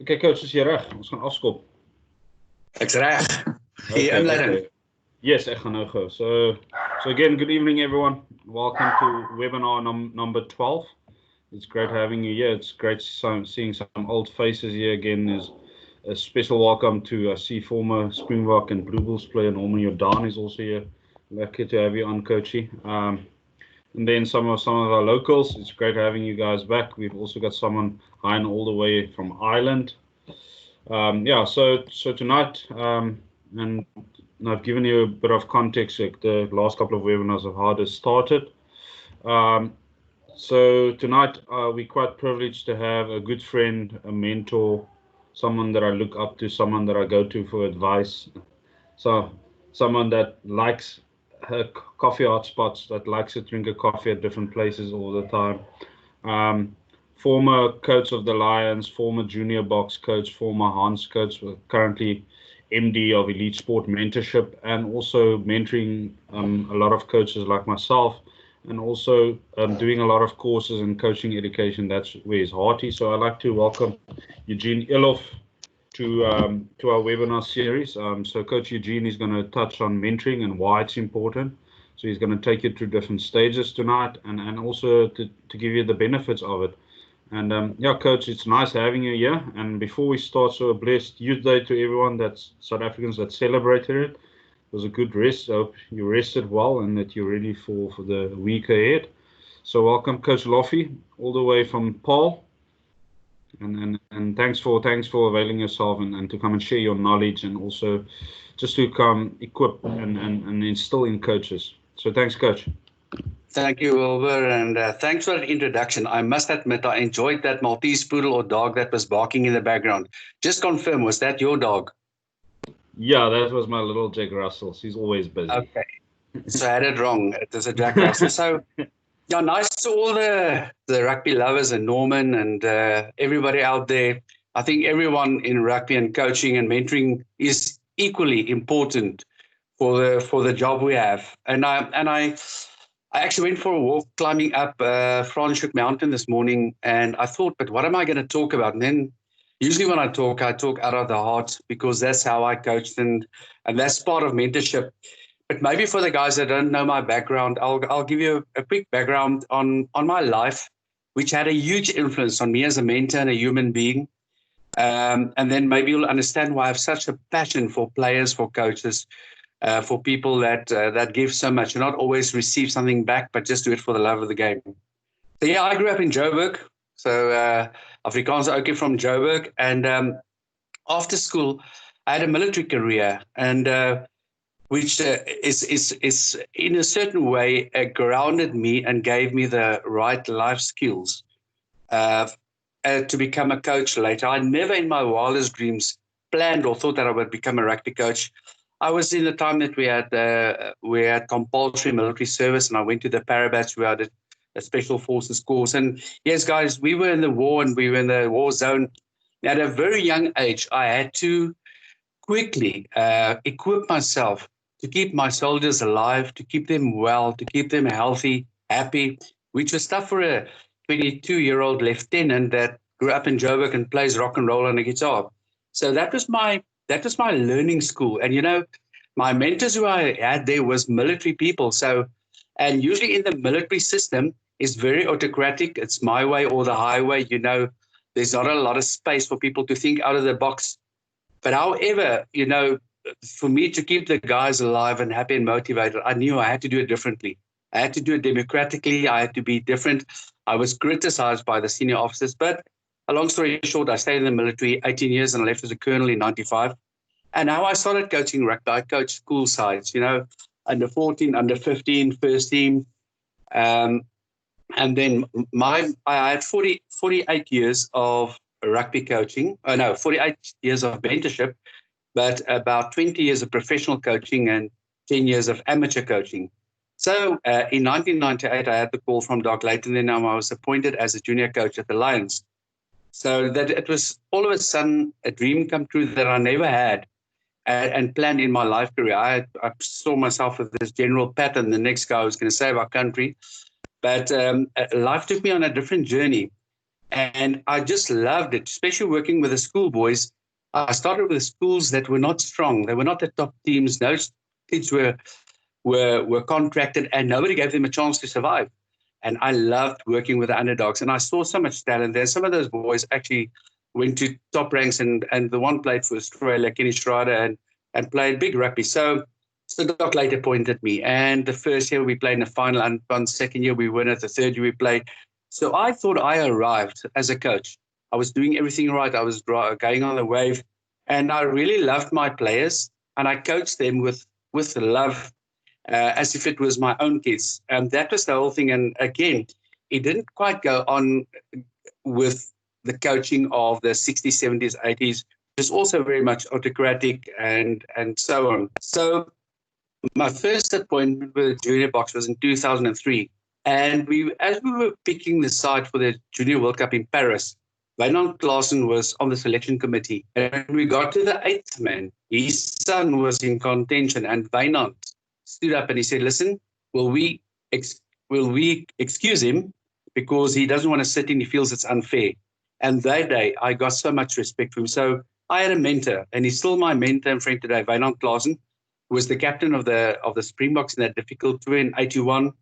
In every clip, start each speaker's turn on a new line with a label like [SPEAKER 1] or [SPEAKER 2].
[SPEAKER 1] Okay, coach, is jy reg? Ons gaan afskop.
[SPEAKER 2] Ek's reg. Jy inleiding.
[SPEAKER 1] Yes, ek gaan nou go. So again, good evening, everyone. Welcome to webinar number 12. It's great having you here. It's great seeing some old faces here again. Is a special welcome to see former Springbok and Blue Bulls player Norman Jordan is also here. Lucky to have you on, Coachy. And then some of our locals. It's great having you guys back. We've also got someone Hein all the way from Ireland. So tonight, and I've given you a bit of context, like the last couple of webinars of how this started. So tonight, we're quite privileged to have a good friend, a mentor, someone that I look up to, someone that I go to for advice. So someone that likes her coffee hotspots, that likes to drink a coffee at different places all the time. Former coach of the Lions, former junior box coach, former Hans coach, currently MD of Elite Sport Mentorship, and also mentoring a lot of coaches like myself, and also doing a lot of courses in coaching education. That's where he's hearty. So I'd like to welcome Eugene Eloff to our webinar series. So Coach Eugene is going to touch on mentoring and why it's important. So he's going to take you through different stages tonight, and also to give you the benefits of it. And yeah, Coach, it's nice having you here. And before we start, so a blessed Youth Day to everyone, that's South Africans that celebrated it. It was a good rest. I hope you rested well and that you're ready for the week ahead. So welcome, Coach Loffy, all the way from Paul. And thanks for availing yourself and to come and share your knowledge, and also just to come equip and instill in coaches. So thanks, Coach.
[SPEAKER 2] Thank you, Wilbur, and thanks for the introduction. I must admit, I enjoyed that Maltese poodle or dog that was barking in the background. Just confirm, was that your dog?
[SPEAKER 1] Yeah, that was my little Jack Russell. He's always busy.
[SPEAKER 2] Okay, so I had it wrong. It is a Jack Russell. So, yeah, nice to all the rugby lovers and Norman and everybody out there. I think everyone in rugby and coaching and mentoring is equally important for the job we have. And I actually went for a walk climbing up Franschhoek Mountain this morning, and I thought, but what am I going to talk about? And then usually when I talk out of the heart, because that's how I coached, and that's part of mentorship. But maybe for the guys that don't know my background, I'll give you a quick background on my life, which had a huge influence on me as a mentor and a human being. And then maybe you'll understand why I have such a passion for players, for coaches, for people that give so much and not always receive something back, but just do it for the love of the game. So yeah, I grew up in Joburg. So Afrikaans ook from Joburg. And after school, I had a military career, and which is in a certain way grounded me and gave me the right life skills to become a coach later. I never in my wildest dreams planned or thought that I would become a rugby coach. I was in the time that we had compulsory military service, and I went to the Parabats where I did a special forces course. And yes, guys, we were in the war and we were in the war zone. At a very young age, I had to quickly equip myself to keep my soldiers alive, to keep them well, to keep them healthy, happy, which was tough for a 22-year-old lieutenant that grew up in Joburg and plays rock and roll on a guitar. So that was my learning school. And, you know, my mentors who I had there was military people. So, and usually in the military system is very autocratic. It's my way or the highway. You know, there's not a lot of space for people to think out of the box. But however, you know, for me to keep the guys alive and happy and motivated, I knew I had to do it differently. I had to do it democratically. I had to be different. I was criticized by the senior officers, but a long story short, I stayed in the military 18 years and I left as a colonel in 95. And now I started coaching rugby. I coached school sides, you know, under 14, under 15, first team. And then I had 48 years of rugby coaching. 48 years of mentorship, but about 20 years of professional coaching and 10 years of amateur coaching. So in 1998, I had the call from Doc Layton, and now I was appointed as a junior coach at the Lions. So that it was all of a sudden a dream come true that I never had and planned in my life career. I saw myself with this general pattern. The next guy was going to save our country. But life took me on a different journey. And I just loved it, especially working with the schoolboys. I started with schools that were not strong. They were not the top teams. Those kids were contracted, and nobody gave them a chance to survive. And I loved working with the underdogs, and I saw so much talent there. Some of those boys actually went to top ranks, and the one played for Australia, Kenny Schrader, and played big rugby. So Doc later appointed me, and the first year we played in the final, and on second year we won it. The third year we played. So I thought I arrived as a coach. I was doing everything right. I was going on the wave, and I really loved my players, and I coached them with love, as if it was my own kids. And that was the whole thing. And again, it didn't quite go on with the coaching of the 60s, 70s, 80s. It's also very much autocratic and so on. So my first appointment with the junior box was in 2003. And as we were picking the side for the Junior World Cup in Paris, Wynand Klaasen was on the selection committee. And when we got to the eighth man, his son was in contention, and Wynand stood up and he said, listen, will we, will we excuse him because he doesn't want to sit in, he feels it's unfair. And that day, I got so much respect for him. So I had a mentor, and he's still my mentor and friend today, Wynand Klaasen, who was the captain of the Springboks in that difficult tour in 81.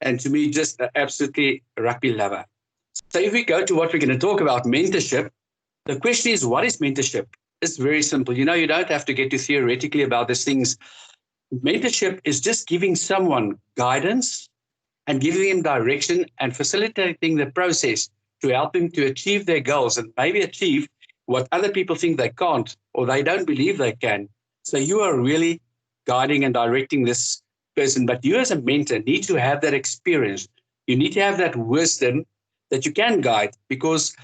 [SPEAKER 2] And to me, just absolutely rugby lover. So if we go to what we're going to talk about, mentorship, the question is, what is mentorship? It's very simple. You know, you don't have to get too theoretically about these things. Mentorship is just giving someone guidance and giving them direction and facilitating the process to help them to achieve their goals and maybe achieve what other people think they can't or they don't believe they can. So you are really guiding and directing this person, but you as a mentor need to have that experience. You need to have that wisdom that you can guide, because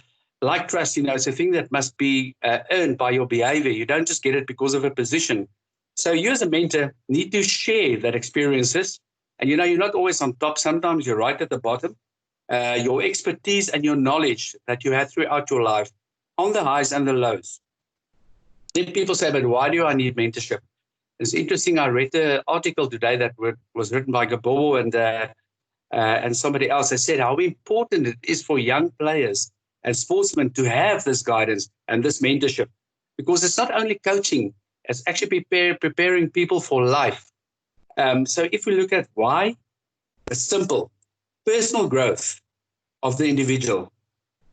[SPEAKER 2] like trust, you know, it's a thing that must be earned by your behavior. You don't just get it because of a position. So you as a mentor need to share that experiences. And, you know, you're not always on top. Sometimes you're right at the bottom. Your expertise and your knowledge that you had throughout your life on the highs and the lows. Then people say, but why do I need mentorship? It's interesting. I read the article today that was written by Gabobo and somebody else. They said how important it is for young players and sportsmen to have this guidance and this mentorship, because it's not only coaching, it's actually preparing people for life. So if we look at why, it's simple. Personal growth of the individual,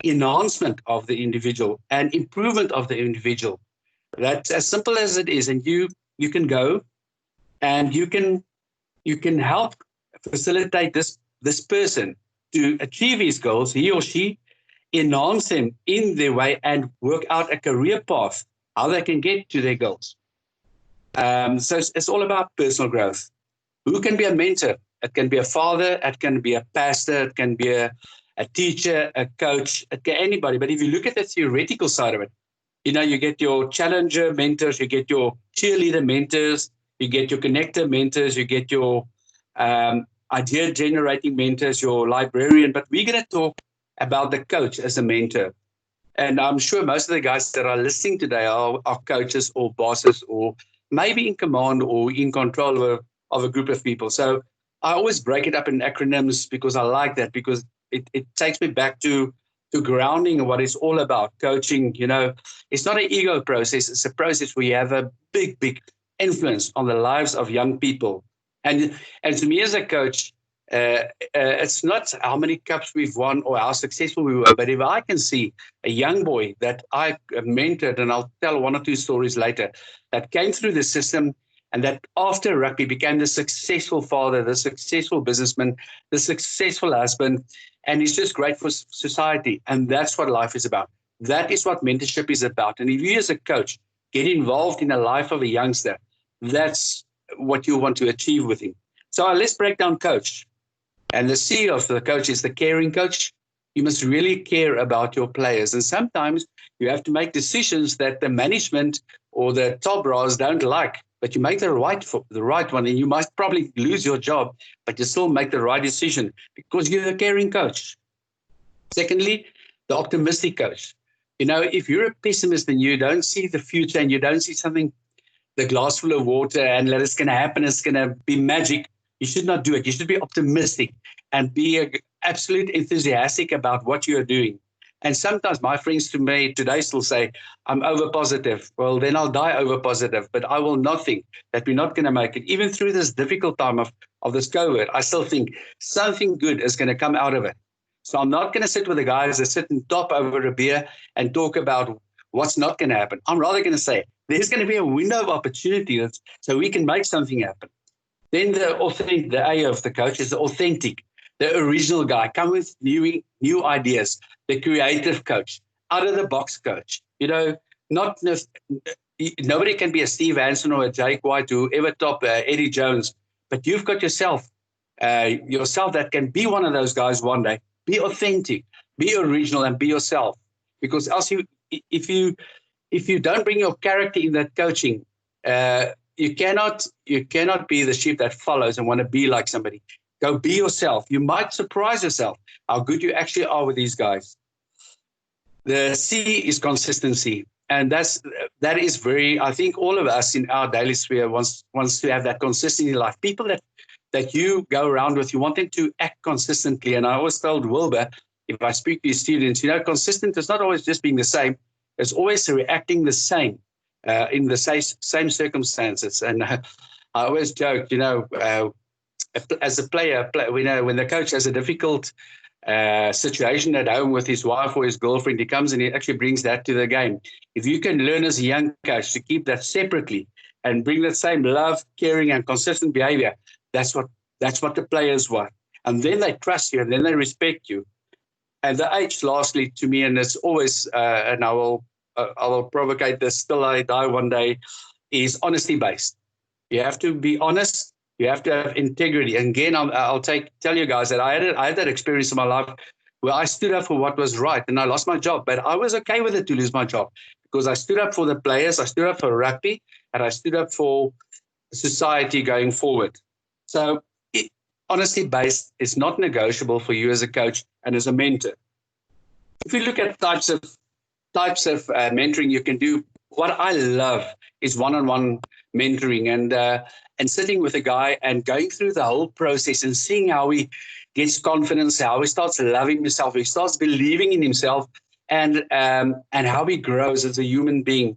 [SPEAKER 2] enhancement of the individual, and improvement of the individual. That's as simple as it is. And you can go and you can help facilitate this person to achieve his goals, he or she, enhance them in their way and work out a career path, how they can get to their goals. So it's all about personal growth. Who can be a mentor? It can be a father, it can be a pastor, it can be a teacher, a coach, it can anybody. But if you look at the theoretical side of it, you know, you get your challenger mentors, you get your cheerleader mentors, you get your connector mentors, you get your idea generating mentors, your librarian. But we're going to talk about the coach as a mentor. And I'm sure most of the guys that are listening today are coaches or bosses or maybe in command or in control of a group of people. So I always break it up in acronyms because I like that, because it takes me back to grounding and what it's all about. Coaching, you know, it's not an ego process. It's a process where you have a big, big influence on the lives of young people. And to me as a coach, it's not how many cups we've won or how successful we were, but if I can see a young boy that I mentored, and I'll tell one or two stories later, that came through the system and that after rugby became the successful father, the successful businessman, the successful husband, and he's just great for society. And that's what life is about. That is what mentorship is about. And if you as a coach get involved in the life of a youngster, that's what you want to achieve with him. So let's break down coach. And the C of the coach is the caring coach. You must really care about your players. And sometimes you have to make decisions that the management or the top brass don't like, but you make the right one, and you might probably lose your job, but you still make the right decision because you're a caring coach. Secondly, the optimistic coach. You know, if you're a pessimist and you don't see the future and you don't see something, the glass full of water, and that it's going to happen, it's going to be magic, you should not do it. You should be optimistic and be absolutely enthusiastic about what you are doing. And sometimes my friends to me today still say, I'm over positive. Well, then I'll die over positive, but I will not think that we're not going to make it. Even through this difficult time of this COVID, I still think something good is going to come out of it. So I'm not going to sit with the guys that sit and top over a beer and talk about what's not going to happen. I'm rather going to say there's going to be a window of opportunity so we can make something happen. Then the A of the coach is the authentic, the original guy, come with new ideas, the creative coach, out of the box coach. Not nobody can be a Steve Hansen or a Jake White, whoever top Eddie Jones, but you've got yourself that can be one of those guys one day. Be authentic, be original, and be yourself. Because else, if you don't bring your character in that coaching, you cannot be the sheep that follows and want to be like somebody. Go be yourself. You might surprise yourself how good you actually are with these guys. The C is consistency. And that is very, I think all of us in our daily sphere wants to have that consistency in life. People that you go around with, you want them to act consistently. And I always told Wilbur, if I speak to students, consistent is not always just being the same. It's always reacting the same in the same circumstances. And I always joke, as a player, when the coach has a difficult situation at home with his wife or his girlfriend, he comes and he actually brings that to the game. If you can learn as a young coach to keep that separately and bring that same love, caring, and consistent behavior, that's what the players want. And then they trust you, and then they respect you. And the H, lastly, to me, and it's always, and I will provocate this till I die one day, is honesty-based. You have to be honest. You have to have integrity. And again, I'll tell you guys that I had that experience in my life where I stood up for what was right, and I lost my job. But I was okay with it to lose my job because I stood up for the players, I stood up for rugby, and I stood up for society going forward. So honesty-based is not negotiable for you as a coach and as a mentor. If you look at types of mentoring you can do, what I love is one-on-one mentoring and sitting with a guy and going through the whole process and seeing how he gets confidence, how he starts loving himself, he starts believing in himself, and how he grows as a human being.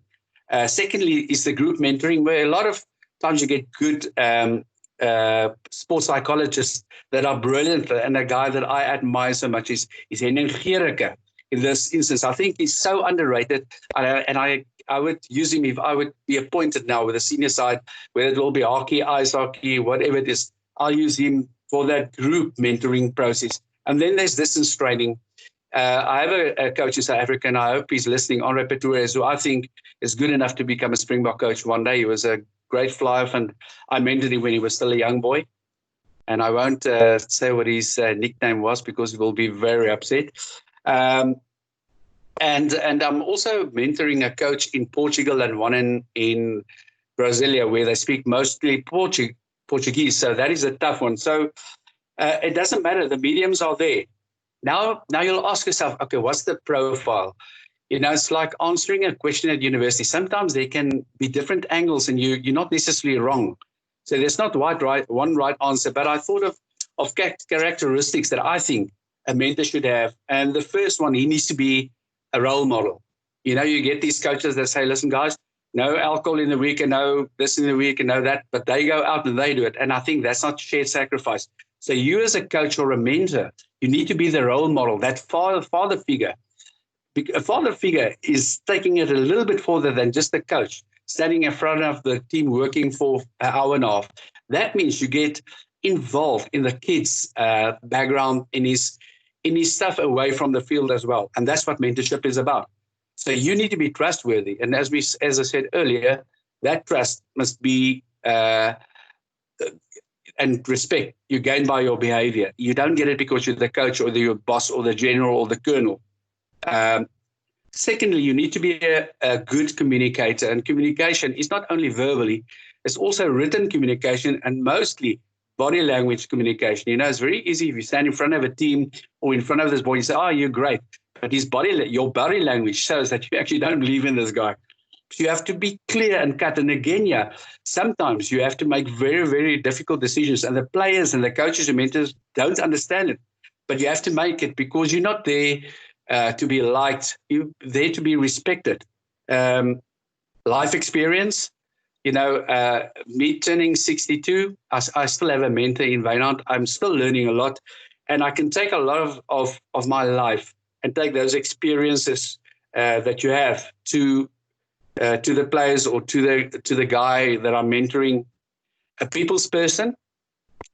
[SPEAKER 2] Secondly, is the group mentoring, where a lot of times you get good sports psychologists that are brilliant. And a guy that I admire so much is Henning Gericke. In this instance, I think he's so underrated, and I would use him if I would be appointed now with the senior side, whether it will be hockey, ice hockey, whatever it is. I'll use him for that group mentoring process. And then there's distance training. I have a coach in South Africa, and I hope he's listening, Henri Petourez, who I think is good enough to become a Springbok coach one day. He was a great fly-off, and I mentored him when he was still a young boy. And I won't say what his nickname was because he will be very upset. And I'm also mentoring a coach in Portugal and one in Brasilia, where they speak mostly Portuguese. So that is a tough one. So it doesn't matter. The mediums are there. Now you'll ask yourself, okay, what's the profile? It's like answering a question at university. Sometimes there can be different angles, and you're not necessarily wrong. So there's not one right answer. But I thought of characteristics that I think a mentor should have. And the first one, he needs to be a role model. You get these coaches that say, listen, guys, no alcohol in the week and no this in the week and no that, but they go out and they do it. And I think that's not shared sacrifice. So you as a coach or a mentor, you need to be the role model, that father figure. A father figure is taking it a little bit further than just a coach, standing in front of the team working for an hour and a half. That means you get involved in the kid's background, in his stuff away from the field as well. And that's what mentorship is about. So you need to be trustworthy. And as I said earlier, that trust must be and respect you gain by your behavior. You don't get it because you're the coach or your boss or the general or the colonel. Secondly, you need to be a good communicator. And communication is not only verbally, it's also written communication and mostly body language communication. It's very easy if you stand in front of a team or in front of this boy, you say, oh, you're great. But your body language shows that you actually don't believe in this guy. So you have to be clear and cut. And again, sometimes you have to make very, very difficult decisions. And the players and the coaches and mentors don't understand it. But you have to make it because you're not there to be liked. You're there to be respected. Life experience. Me turning 62, I still have a mentor in Wynand. I'm still learning a lot, and I can take a lot of my life and take those experiences that you have to the players or to the guy that I'm mentoring, a people's person.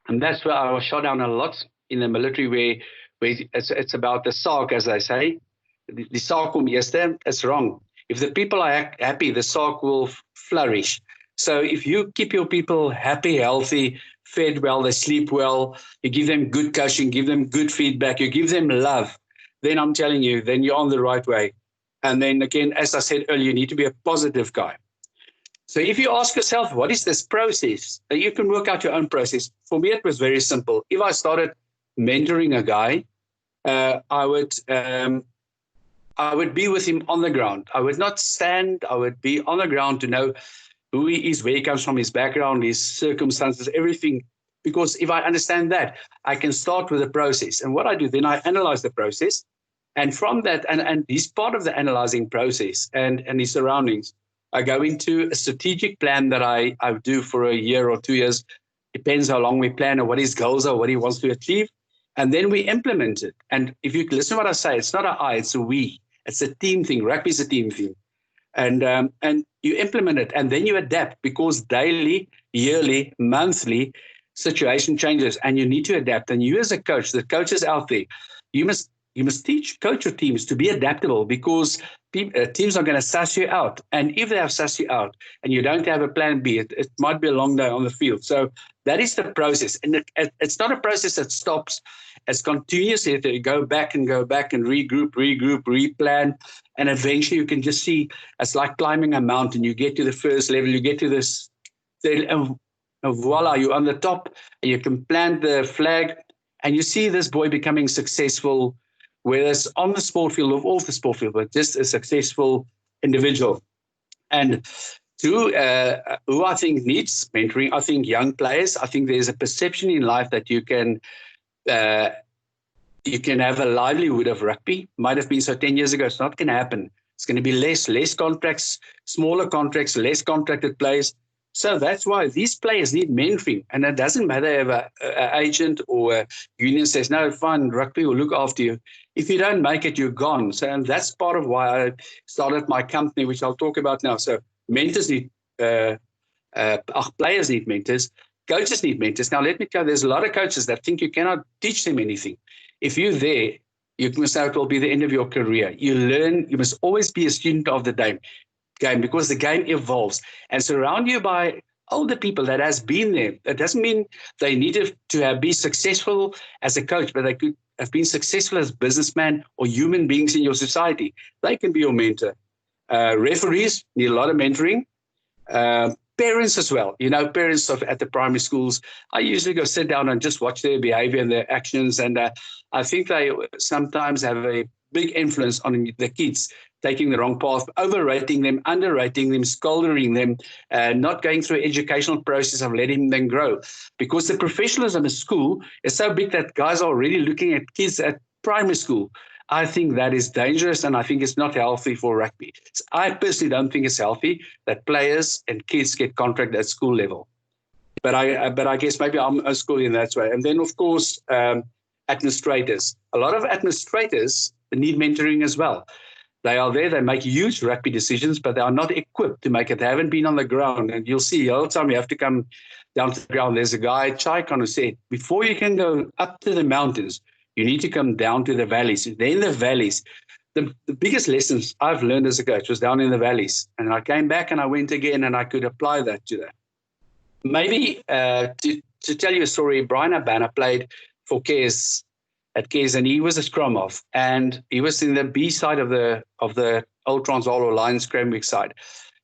[SPEAKER 2] And that's where I was shot down a lot in the military, where it's about the saak, as I say. The saak kom eerste. It's wrong. If the people are happy, the saak will flourish. So if you keep your people happy, healthy, fed well, they sleep well, you give them good coaching, give them good feedback, you give them love, then I'm telling you, then you're on the right way. And then again, as I said earlier, you need to be a positive guy. So if you ask yourself, what is this process? You can work out your own process. For me, it was very simple. If I started mentoring a guy, I would be with him on the ground. I would not stand. I would be on the ground to know who he is, where he comes from, his background, his circumstances, everything. Because if I understand that, I can start with the process. And what I do, then I analyze the process. And from that, and he's part of the analyzing process and his surroundings. I go into a strategic plan that I do for a year or 2 years. Depends how long we plan or what his goals are, what he wants to achieve. And then we implement it. And if you listen to what I say, it's not an I, it's a we. It's a team thing. Rugby is a team thing. And you implement it, and then you adapt, because daily, yearly, monthly, situation changes, and you need to adapt. And you as a coach, the coaches out there, you must coach your teams to be adaptable, because teams are going to suss you out. And if they have sussed you out and you don't have a plan B, it might be a long day on the field. So that is the process. And it's not a process that stops. It's continuous. You go back and regroup, replan. And eventually you can just see it's like climbing a mountain. You get to the first level, you get to this, and voila, you're on the top, and you can plant the flag, and you see this boy becoming successful, whether it's on the sport field or off the sport field, but just a successful individual. And who I think needs mentoring, I think young players. I think there's a perception in life that you can have a livelihood of rugby. Might have been so 10 years ago. It's not going to happen. It's going to be less contracts, smaller contracts, less contracted players. So that's why these players need mentoring. And it doesn't matter if an agent or a union says, no, fine, rugby will look after you. If you don't make it, you're gone. So, and that's part of why I started my company, which I'll talk about now. So mentors need, players need mentors. Coaches need mentors. Now, let me tell you, there's a lot of coaches that think you cannot teach them anything. If you're there, you must know it will be the end of your career. You learn, you must always be a student of the game, because the game evolves. And surround you by older people that has been there. That doesn't mean they needed to be successful as a coach, but they could have been successful as businessmen or human beings in your society. They can be your mentor. Referees need a lot of mentoring. Parents as well. Parents at the primary schools, I usually go sit down and just watch their behavior and their actions. And I think they sometimes have a big influence on the kids taking the wrong path, overrating them, underrating them, scolding them, not going through an educational process of letting them grow. Because the professionalism in school is so big that guys are already looking at kids at primary school. I think that is dangerous, and I think it's not healthy for rugby. So I personally don't think it's healthy that players and kids get contracted at school level. But I guess maybe I'm a school in that way. And then, of course, administrators. A lot of administrators need mentoring as well. They are there, they make huge rugby decisions, but they are not equipped to make it. They haven't been on the ground. And you'll see all the time you have to come down to the ground. There's a guy, Chaikan, who said, before you can go up to the mountains, you need to come down to the valleys. Then the valleys, the biggest lessons I've learned as a coach was down in the valleys. And I came back and I went again, and I could apply that to that. Maybe to tell you a story, Brian Abana played for Cares at Cares, and he was a scrum off, and he was in the B side of the Old Transvaal or Lions Cranbrook side.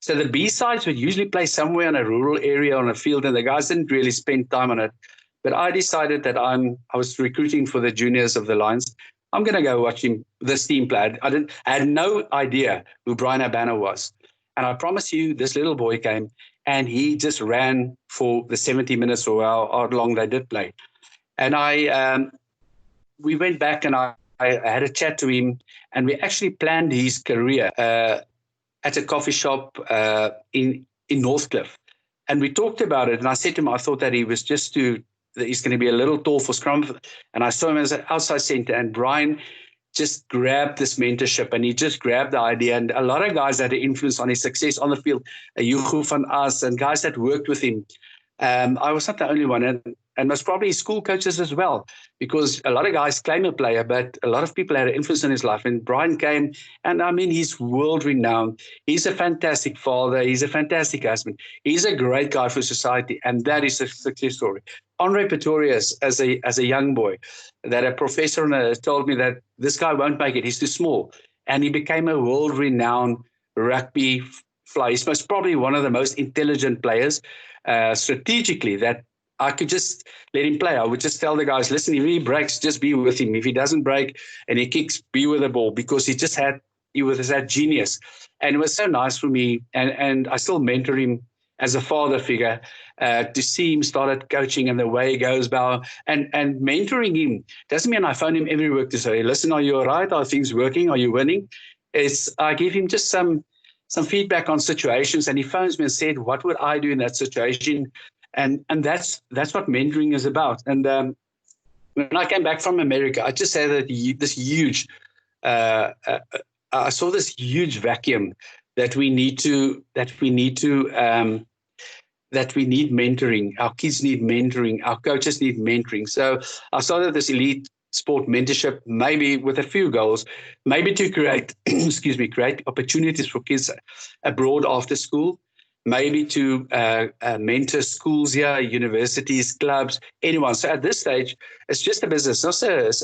[SPEAKER 2] So the B sides would usually play somewhere in a rural area on a field, and the guys didn't really spend time on it. But I decided that I was recruiting for the juniors of the Lions. I'm going to go watch this team play. I had no idea who Brian Abana was. And I promise you, this little boy came and he just ran for the 70 minutes or how long they did play. And we went back and I I had a chat to him, and we actually planned his career at a coffee shop in Northcliffe. And we talked about it, and I said to him, I thought that he was that he's going to be a little tall for scrum. And I saw him as an outside center, and Brian just grabbed this mentorship, and he just grabbed the idea. And a lot of guys had an influence on his success on the field, Eugene van As, and guys that worked with him. I was not the only one, and most probably school coaches as well, because a lot of guys claim a player, but a lot of people had an influence in his life. And Brian came, and I mean, he's world renowned. He's a fantastic father. He's a fantastic husband. He's a great guy for society, and that is a success story. Andre Pretorius, as a young boy, that a professor told me that this guy won't make it. He's too small, and he became a world renowned rugby flyer. He's most probably one of the most intelligent players. Strategically, that I could just let him play. I would just tell the guys, listen, if he breaks, just be with him. If he doesn't break and he kicks, be with the ball, because he was that genius. And it was so nice for me, and I still mentor him as a father figure, to see him started coaching and the way he goes about, and mentoring him doesn't mean I phone him every week to say, listen, are you all right? Are things working? Are you winning? I give him just some feedback on situations, and he phones me and said, what would I do in that situation? And that's what mentoring is about. And when I came back from America, I just said that I saw this huge vacuum that we need mentoring. Our kids need mentoring. Our coaches need mentoring. So I started this elite sport mentorship, maybe with a few goals, maybe to create, create opportunities for kids abroad after school, maybe to mentor schools here, universities, clubs, anyone. So at this stage, it's just a business.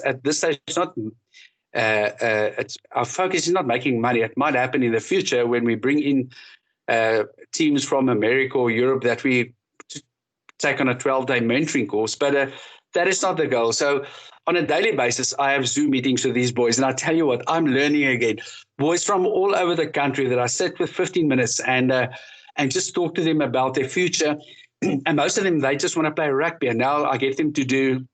[SPEAKER 2] At this stage, it's not. Our focus is not making money. It might happen in the future when we bring in teams from America or Europe that we take on a 12-day mentoring course, but that is not the goal. So on a daily basis, I have Zoom meetings with these boys, and I tell you what, I'm learning again. Boys from all over the country that I sit with 15 minutes and just talk to them about their future. And most of them, they just want to play rugby, and now I get them to do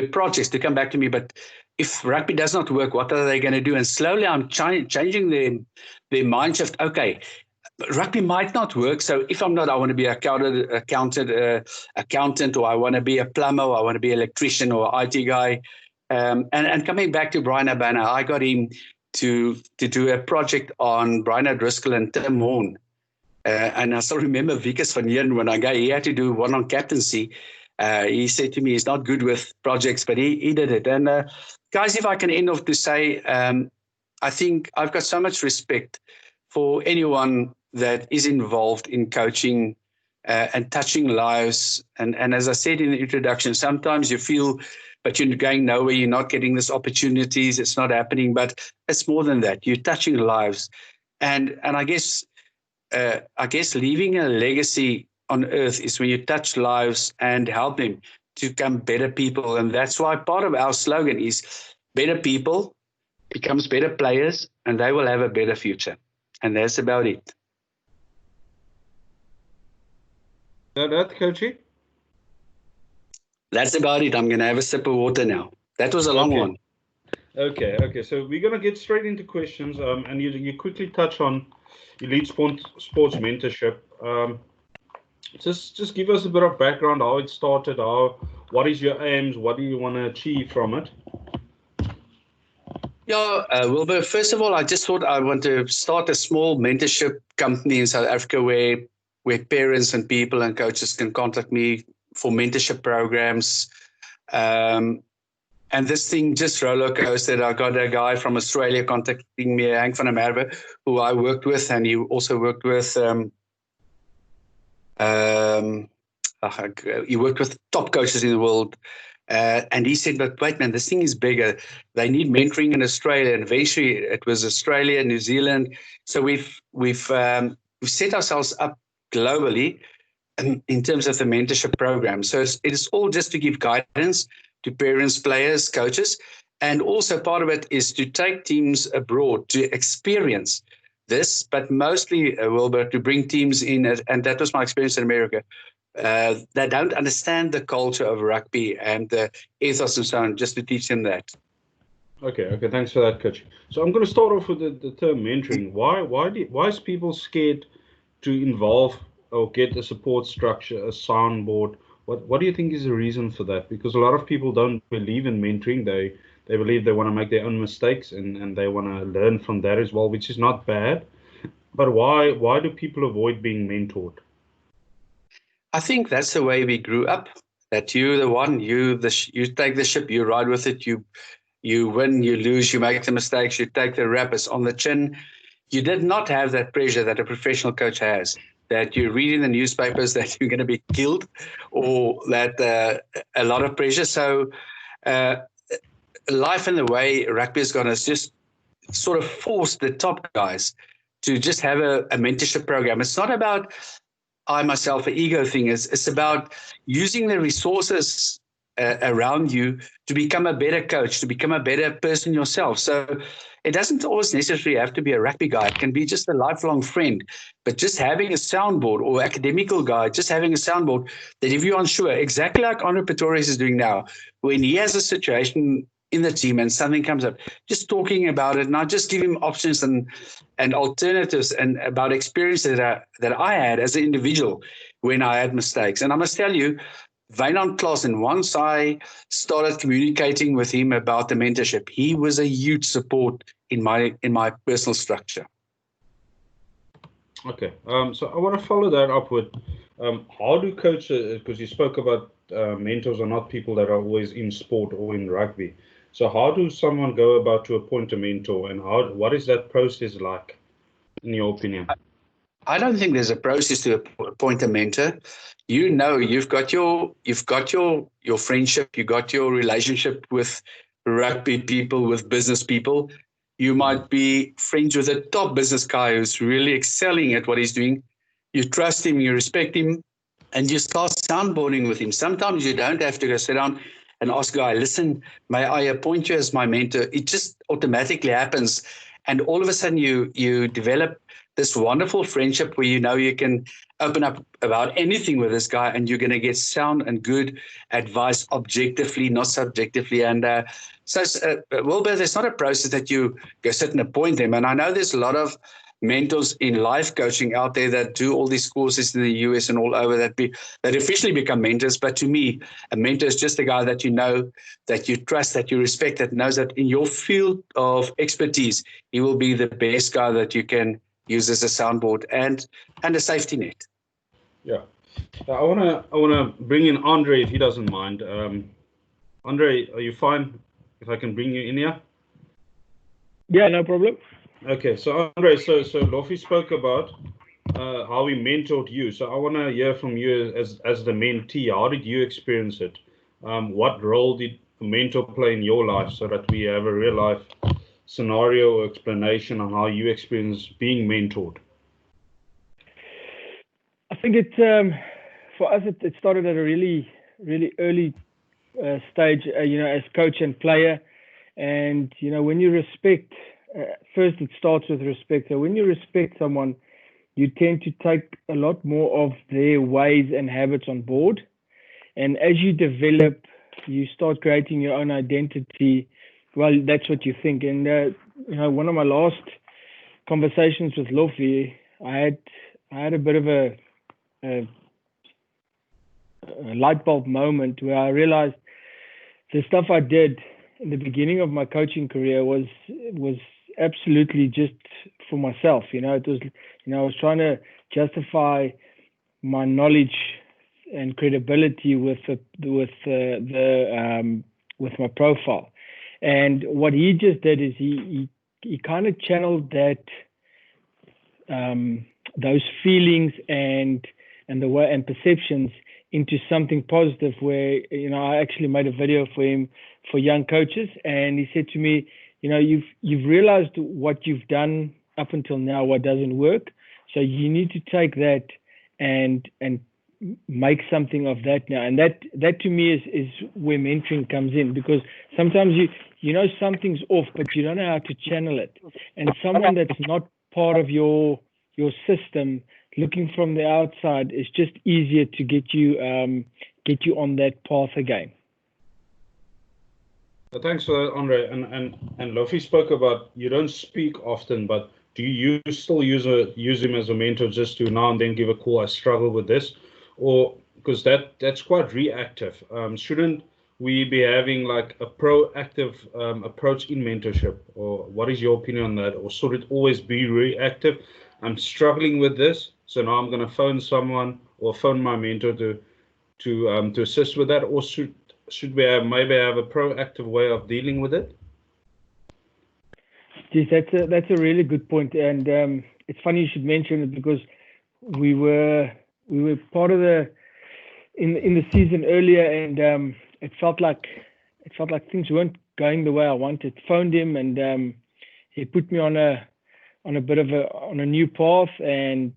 [SPEAKER 2] projects, to come back to me. But if rugby does not work, what are they going to do? And slowly I'm changing their mind shift. Okay, rugby might not work. So if I'm not, I want to be an accountant, or I want to be a plumber, or I want to be an electrician or IT guy. And coming back to Brian Abana, I got him to do a project on Brian O'Driscoll and Tim Horn. And I still remember Vikas van Heeren, when he had to do one on captaincy. He said to me, he's not good with projects, but he did it. And guys, if I can end off to say, I think I've got so much respect for anyone that is involved in coaching and touching lives. And as I said in the introduction, sometimes you feel, but you're going nowhere, you're not getting these opportunities, it's not happening. But it's more than that. You're touching lives. And I guess leaving a legacy on earth is when you touch lives and help them to become better people. And that's why part of our slogan is better people becomes better players, and they will have a better future. And that's about it.
[SPEAKER 1] That, Coachy?
[SPEAKER 2] That's about it. I'm going to have a sip of water now. That was a long one.
[SPEAKER 1] Okay. So we're going to get straight into questions. And you quickly touch on elite sports mentorship. Just give us a bit of background, how it started, what is your aims, what do you want to achieve from it?
[SPEAKER 2] Yeah, Wilbur, first of all, I just thought I want to start a small mentorship company in South Africa where parents and people and coaches can contact me for mentorship programs. And this thing just roller coasted. I got a guy from Australia contacting me, Hank van der Merwe, who I worked with, and he also worked with he worked with top coaches in the world. And he said, but wait, man, this thing is bigger. They need mentoring in Australia. And eventually it was Australia, New Zealand. So we've set ourselves up globally in terms of the mentorship program. So it is all just to give guidance to parents, players, coaches. And also part of it is to take teams abroad to experience this, but mostly, Wilbur, to bring teams in, and that was my experience in America, that don't understand the culture of rugby and the ethos and so on, just to teach them that.
[SPEAKER 1] Okay, thanks for that, Coach. So I'm going to start off with the term mentoring. Why is people scared to involve or get a support structure, a soundboard? What do you think is the reason for that? Because a lot of people don't believe in mentoring. They believe they want to make their own mistakes and they want to learn from that as well, which is not bad. But why do people avoid being mentored?
[SPEAKER 2] I think that's the way we grew up. That you, the one, you take the ship, you ride with it, you win, you lose, you make the mistakes, you take the rap, it's on the chin. You did not have that pressure that a professional coach has. That you read in the newspapers that you're going to be killed, or that a lot of pressure. So uh, life and the way rugby has gone has just sort of forced the top guys to just have a mentorship program. It's not about I myself, an ego thing. It's about using the resources around you to become a better coach, to become a better person yourself. So it doesn't always necessarily have to be a rugby guy. It can be just a lifelong friend. But just having a soundboard or academical guy, just having a soundboard that if you're unsure, exactly like Andre Pretorius is doing now, when he has a situation in the team and something comes up, just talking about it, and I just give him options and alternatives and about experiences that I had as an individual when I had mistakes. And I must tell you, Wynand Clausen, once I started communicating with him about the mentorship, he was a huge support in my personal structure.
[SPEAKER 1] Okay, so I want to follow that up with how do coaches, because you spoke about mentors are not people that are always in sport or in rugby. So how do someone go about to appoint a mentor, and what is that process like, in your opinion?
[SPEAKER 2] I don't think there's a process to appoint a mentor. You know, you've got your friendship, you got your relationship with rugby people, with business people. You might be friends with a top business guy who's really excelling at what he's doing. You trust him, you respect him, and you start soundboarding with him. Sometimes you don't have to go sit down and ask a guy, listen, may I appoint you as my mentor? It just automatically happens. And all of a sudden you develop this wonderful friendship where you know you can open up about anything with this guy and you're going to get sound and good advice objectively, not subjectively. And Wilbur, there's not a process that you go sit and appoint them. And I know there's a lot of mentors in life coaching out there that do all these courses in the US and all over that officially become mentors. But to me, a mentor is just a guy that you know, that you trust, that you respect, that knows that in your field of expertise, he will be the best guy that you can use as a soundboard and a safety net.
[SPEAKER 1] Yeah, I wanna bring in Andre if he doesn't mind. Andre, are you fine if I can bring you in here?
[SPEAKER 3] Yeah, no problem.
[SPEAKER 1] Okay, so Andre, so Lofi spoke about how he mentored you. So I want to hear from you as the mentee. How did you experience it? What role did a mentor play in your life, so that we have a real life scenario or explanation on how you experience being mentored?
[SPEAKER 3] I think for us it started at a really early stage, as coach and player, and when you respect. First, it starts with respect. So when you respect someone, you tend to take a lot more of their ways and habits on board. And as you develop, you start creating your own identity. Well, that's what you think. And one of my last conversations with Lofi, I had a bit of a light bulb moment where I realized the stuff I did in the beginning of my coaching career was absolutely just for myself. It was, I was trying to justify my knowledge and credibility with my profile. And what he just did is he kind of channeled those feelings and the way and perceptions into something positive, where I actually made a video for him for young coaches, and he said to me, you've realized what you've done up until now, what doesn't work, so you need to take that and make something of that now. And that to me is where mentoring comes in, because sometimes you know something's off, but you don't know how to channel it, and someone that's not part of your system, looking from the outside, is just easier to get you on that path again.
[SPEAKER 1] Thanks for that, Andre. And Lofi spoke about you don't speak often, but do you still use him as a mentor just to now and then give a call? I struggle with this, or because that's quite reactive. Shouldn't we be having like a proactive approach in mentorship? Or what is your opinion on that? Or should it always be reactive? I'm struggling with this, so now I'm going to phone someone or phone my mentor to assist with that, or should we maybe have a proactive way of dealing with it?
[SPEAKER 3] Geez, that's a really good point, and it's funny you should mention it because we were part of the in the season earlier, and it felt like things weren't going the way I wanted. Phoned him, and he put me on a bit of a new path, and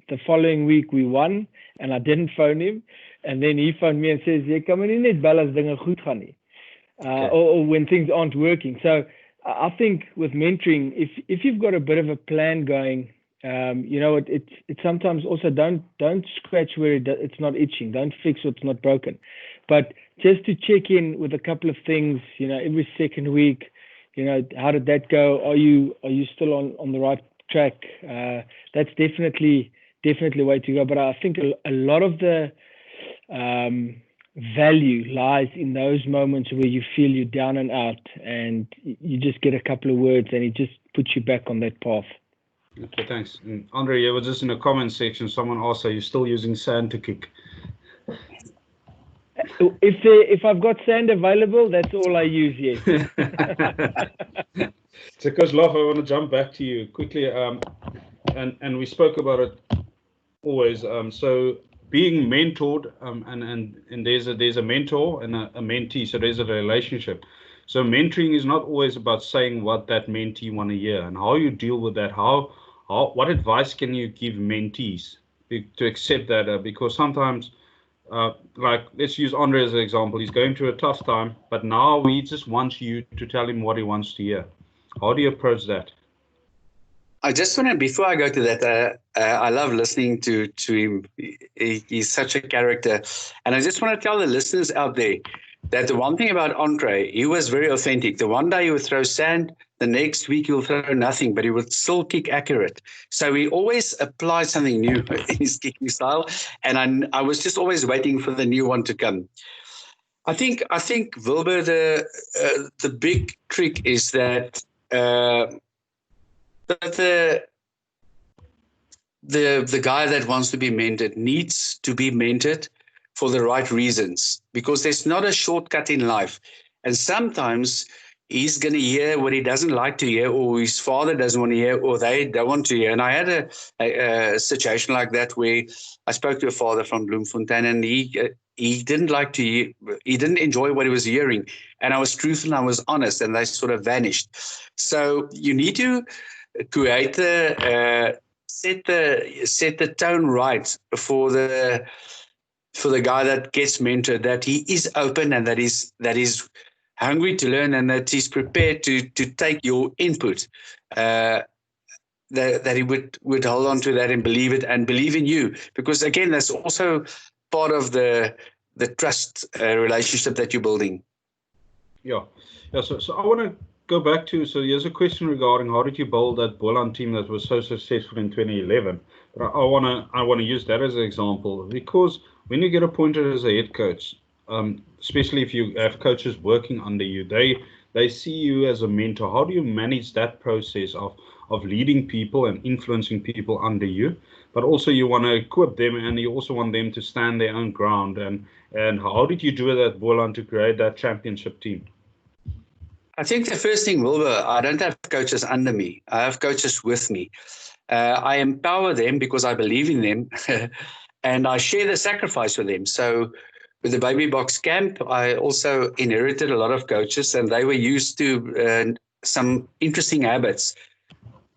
[SPEAKER 3] the following week we won, and I didn't phone him, and then he phoned me and says, "Jy kan my nie net bel as dinge goed gaan nie." Or when things aren't working. So I think with mentoring, if you've got a bit of a plan going, it sometimes also don't scratch where it's not itching, don't fix what's not broken, but just to check in with a couple of things, every second week, how did that go? Are you still on the right track? That's definitely a way to go. But I think a lot of the value lies in those moments where you feel you're down and out, and you just get a couple of words, and it just puts you back on that path.
[SPEAKER 1] Okay, thanks. And Andre, you were just in the comment section. Someone asked, "Are you still using sand to kick?"
[SPEAKER 3] If I've got sand available, that's all I use. Yes.
[SPEAKER 1] So, Coach Eloff, I want to jump back to you quickly. And we spoke about it always. So being mentored, and there's a mentor and a mentee. So there's a relationship. So mentoring is not always about saying what that mentee want to hear and how you deal with that. What advice can you give mentees to accept that? Because sometimes, like let's use Andre as an example. He's going through a tough time, but now he just wants you to tell him what he wants to hear. How do you approach that?
[SPEAKER 2] I just want to, before I go to that, I love listening to him. He's such a character. And I just want to tell the listeners out there that the one thing about Andre, he was very authentic. The one day he would throw sand, the next week he will throw nothing, but he would still kick accurate. So he always applied something new in his kicking style. And I was just always waiting for the new one to come. I think Wilbur, the big trick is that the guy that wants to be mentored needs to be mentored for the right reasons, because there's not a shortcut in life. And sometimes he's going to hear what he doesn't like to hear, or his father doesn't want to hear, or they don't want to hear. And I had a situation like that where I spoke to a father from Bloemfontein, and he didn't like to hear, he didn't enjoy what he was hearing. And I was truthful and I was honest, and they sort of vanished. So you need to create set the tone right for the guy that gets mentored, that he is open and that is hungry to learn, and that he's prepared to take your input, that he would hold on to that and believe it and believe in you, because again, that's also part of the trust relationship that you're building.
[SPEAKER 1] Yeah. So I want to go back to, so here's a question regarding how did you build that Boland team that was so successful in 2011. But I want to use that as an example, because when you get appointed as a head coach, especially if you have coaches working under you, they see you as a mentor. How do you manage that process of leading people and influencing people under you? But also you want to equip them, and you also want them to stand their own ground. And how did you do that, Boland, to create that championship team?
[SPEAKER 2] I think the first thing, Wilbur, I don't have coaches under me. I have coaches with me. I empower them because I believe in them, and I share the sacrifice with them. So with the Baby Box Camp, I also inherited a lot of coaches, and they were used to some interesting habits.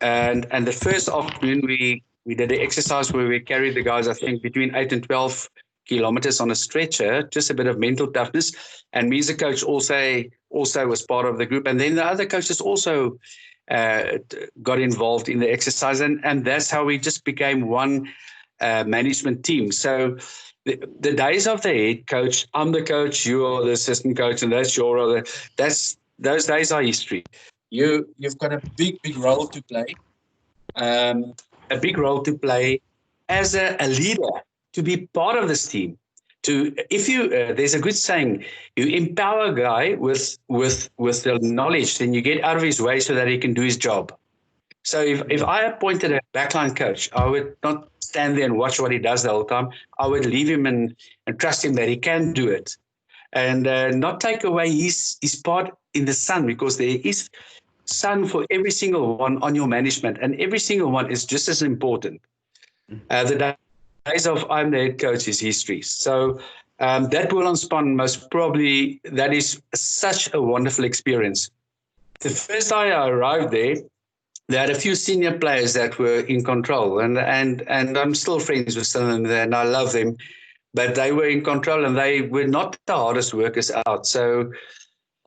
[SPEAKER 2] And the first afternoon, we did an exercise where we carried the guys, I think, between 8 and 12 kilometers on a stretcher, just a bit of mental toughness. And me as a coach also was part of the group. And then the other coaches also got involved in the exercise. And that's how we just became one management team. So the days of the head coach, I'm the coach, you are the assistant coach, and that's those days are history. You've got a big role to play, a big role to play as a leader, to be part of this team. If you there's a good saying, you empower a guy with the knowledge, then you get out of his way so that he can do his job. So if I appointed a backline coach, I would not stand there and watch what he does the whole time. I would leave him and trust him that he can do it, and not take away his part in the sun, because there is sun for every single one on your management, and every single one is just as important. The days of I'm the head coach is history. So that Boerlandspan, most probably, that is such a wonderful experience. The first day I arrived there, they had a few senior players that were in control, and I'm still friends with some of them there, and I love them, but they were in control, and they were not the hardest workers out. So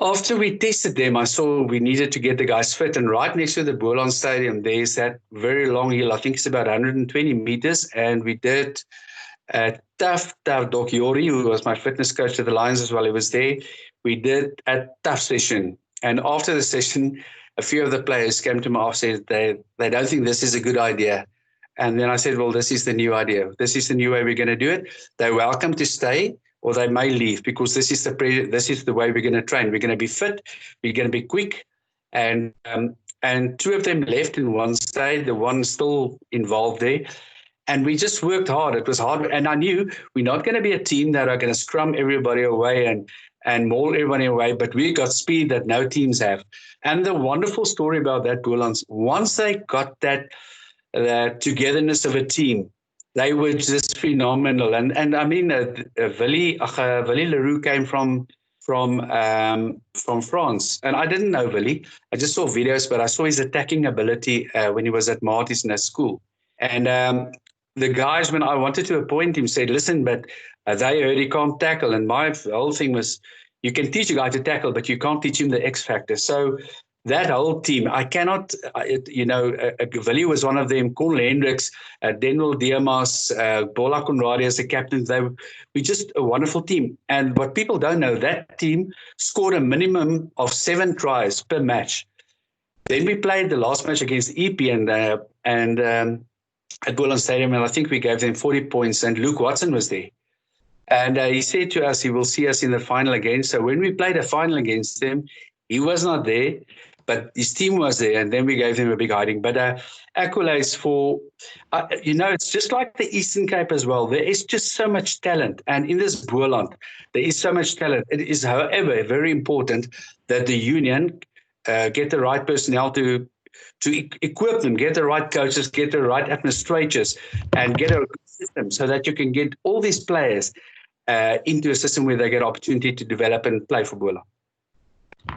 [SPEAKER 2] after we tested them, I saw we needed to get the guys fit, and right next to the Boerland Stadium, there's that very long hill. I think it's about 120 meters, and we did tough Doc Yori, who was my fitness coach to the Lions as well. He was there. We did a tough session, and after the session, a few of the players came to my office and said they don't think this is a good idea. And then I said, well, this is the new idea. This is the new way we're going to do it. They're welcome to stay, or they may leave, because this is the way we're going to train. We're going to be fit. We're going to be quick. And two of them left and one stayed. The one still involved there. And we just worked hard. It was hard. And I knew we're not going to be a team that are going to scrum everybody away and maul everybody away, but we got speed that no teams have. And the wonderful story about that Boerlands, once they got that togetherness of a team, they were just phenomenal. And I mean, Willie Leroux came from France, and I didn't know Willie. I just saw videos, but I saw his attacking ability when he was at Marty's in that school. And the guys, when I wanted to appoint him, said, listen, but they heard he can't tackle. And my whole thing was, you can teach a guy to tackle, but you can't teach him the X factor. So that whole team, I cannot, Willie was one of them, Cornel Hendricks, Daniel Diamas, Bola Conradi as the captain. We just a wonderful team. And what people don't know, that team scored a minimum of 7 tries per match. Then we played the last match against EP and at Boerland Stadium, and I think we gave them 40 points, and Luke Watson was there. And he said to us he will see us in the final again. So when we played a final against them, he was not there, but his team was there, and then we gave them a big hiding. But accolades for, it's just like the Eastern Cape as well. There is just so much talent. And in this Boerland, there is so much talent. It is, however, very important that the union get the right personnel to equip them, get the right coaches, get the right administrators, and get a good system so that you can get all these players into a system where they get opportunity to develop and play for Boerland.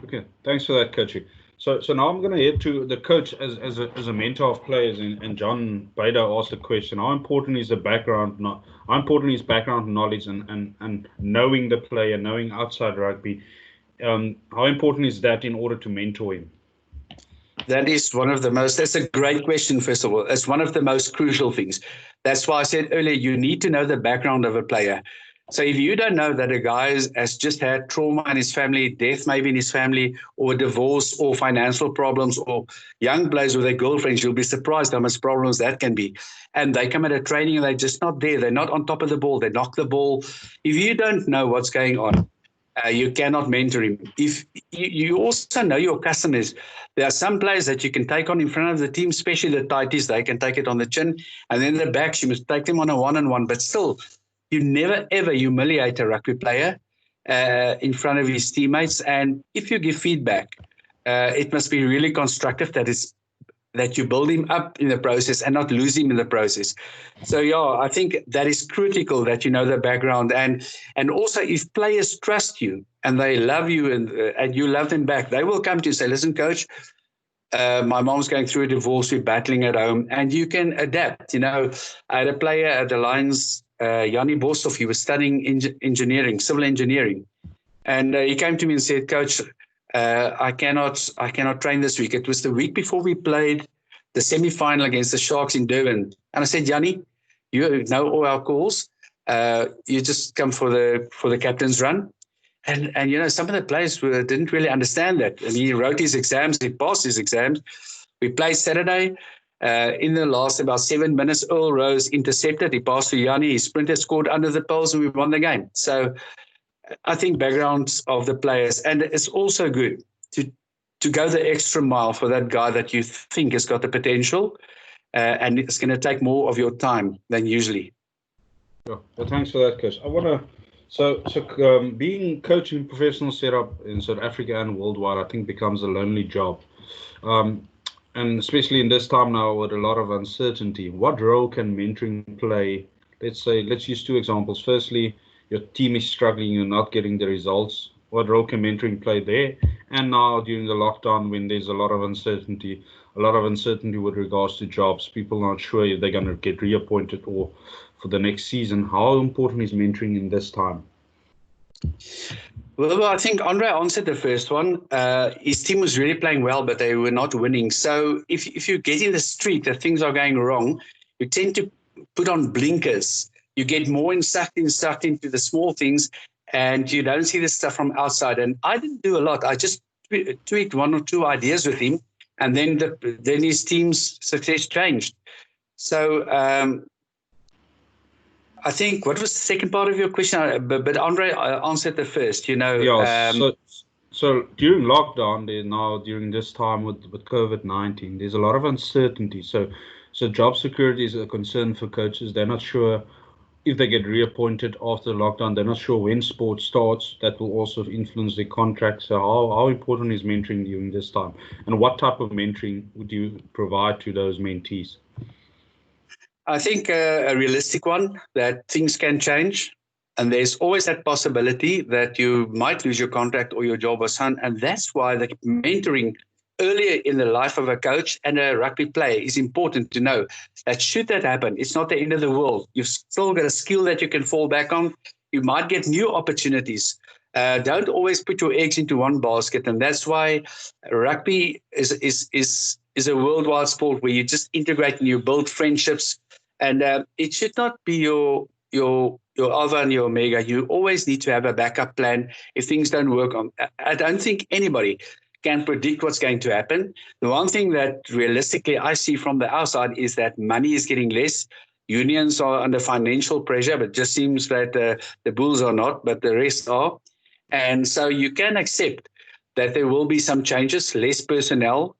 [SPEAKER 1] Okay, thanks for that, coaching. So now I'm going to head to the coach as a mentor of players, and John Bader asked a question: how important is the background? How important is background knowledge and knowing the player, knowing outside rugby? How important is that in order to mentor him?
[SPEAKER 2] That is that's a great question, first of all. It's one of the most crucial things. That's why I said earlier, you need to know the background of a player. So if you don't know that a guy has just had trauma in his family, death maybe in his family, or divorce, or financial problems, or young players with their girlfriends, you'll be surprised how much problems that can be. And they come at a training and they're just not there. They're not on top of the ball. They knock the ball. If you don't know what's going on, you cannot mentor him. If you also know your customers, there are some players that you can take on in front of the team, especially the tighties. They can take it on the chin, and then the backs, you must take them on a one-on-one. But still, you never ever humiliate a rugby player in front of his teammates. And if you give feedback, it must be really constructive. That you build him up in the process and not lose him in the process. So, I think that is critical that you know the background. And also, if players trust you and they love you and you love them back, they will come to you and say, listen, coach, my mom's going through a divorce, we're battling at home, and you can adapt. I had a player at the Lions, Yanni Boshoff, he was studying engineering, civil engineering. And he came to me and said, coach, I cannot train this week. It was the week before we played the semi-final against the Sharks in Durban. And I said, Yanni, you know all our calls. You just come for the captain's run. And some of the players didn't really understand that. And he wrote his exams, he passed his exams. We played Saturday. In the last about 7 minutes, Earl Rose intercepted. He passed to Yanni. He sprinted, scored under the poles, and we won the game. So I think backgrounds of the players. And it's also good to go the extra mile for that guy that you think has got the potential. And it's going to take more of your time than usually.
[SPEAKER 1] Well, thanks for that, Chris. I want to. So being coach in professional setup in South Africa and worldwide, I think becomes a lonely job. And especially in this time now with a lot of uncertainty, what role can mentoring play? Let's use two examples. Firstly, your team is struggling, you're not getting the results. What role can mentoring play there? And now during the lockdown, when there's a lot of uncertainty with regards to jobs, people are not sure if they're going to get reappointed or for the next season. How important is mentoring in this time?
[SPEAKER 2] Well, I think Andre answered the first one. His team was really playing well, but they were not winning. So if you get in the streak that things are going wrong, you tend to put on blinkers. You get more sucked into the small things, and you don't see the stuff from outside. And I didn't do a lot. I just tweaked one or two ideas with him, and then his team's success changed. So I think, what was the second part of your question? But Andre answered the first,
[SPEAKER 1] Yeah, so during lockdown, during this time with COVID-19, there's a lot of uncertainty. So job security is a concern for coaches. They're not sure if they get reappointed after lockdown. They're not sure when sport starts. That will also influence their contract. So how important is mentoring during this time? And what type of mentoring would you provide to those mentees?
[SPEAKER 2] I think a realistic one, that things can change. And there's always that possibility that you might lose your contract or your job or son. And that's why the mentoring earlier in the life of a coach and a rugby player is important to know that should that happen, it's not the end of the world. You've still got a skill that you can fall back on. You might get new opportunities. Don't always put your eggs into one basket. And that's why rugby is a worldwide sport where you just integrate and you build friendships. And it should not be your alpha and your omega. You always need to have a backup plan if things don't work. I don't think anybody can predict what's going to happen. The one thing that realistically I see from the outside is that money is getting less. Unions are under financial pressure, but it just seems that the Bulls are not, but the rest are. And so you can accept that there will be some changes, less personnel,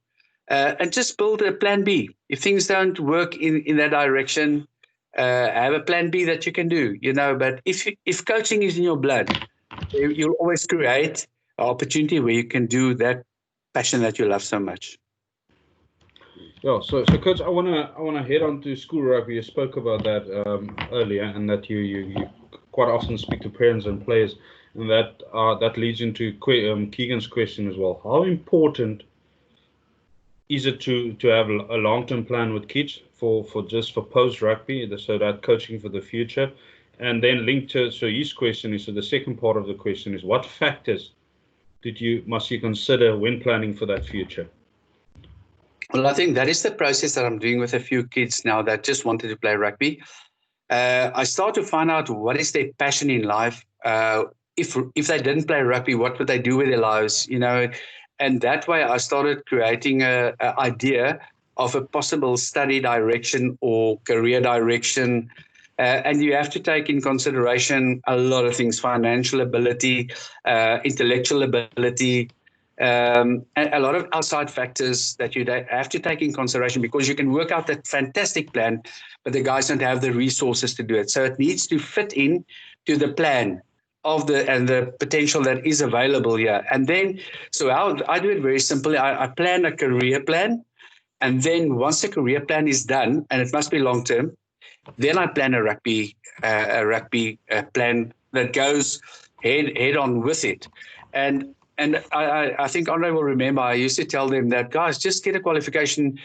[SPEAKER 2] and just build a plan B. If things don't work in that direction, have a plan B that you can do, But if coaching is in your blood, you'll always create an opportunity where you can do that passion that you love so much.
[SPEAKER 1] Yeah, so Coach, I wanna head on to school rugby. You spoke about that earlier, and that you quite often speak to parents and players, and that leads into Keegan's question as well. How important is it to have a long-term plan with kids for post rugby, so that coaching for the future, and then linked to his question is, so the second part of the question is, what factors must you consider when planning for that future?
[SPEAKER 2] Well, I think that is the process that I'm doing with a few kids now that just wanted to play rugby. I start to find out what is their passion in life. If they didn't play rugby, what would they do with their lives? And that way I started creating an idea of a possible study direction or career direction. And you have to take in consideration a lot of things: financial ability, intellectual ability, and a lot of outside factors that you have to take in consideration, because you can work out that fantastic plan, but the guys don't have the resources to do it. So it needs to fit in to the plan and the potential that is available here. And then, so I do it very simply. I plan a career plan. And then once the career plan is done, and it must be long term, then I plan a rugby plan that goes head on with it. And I think Andre will remember, I used to tell them that, guys, just get a qualification,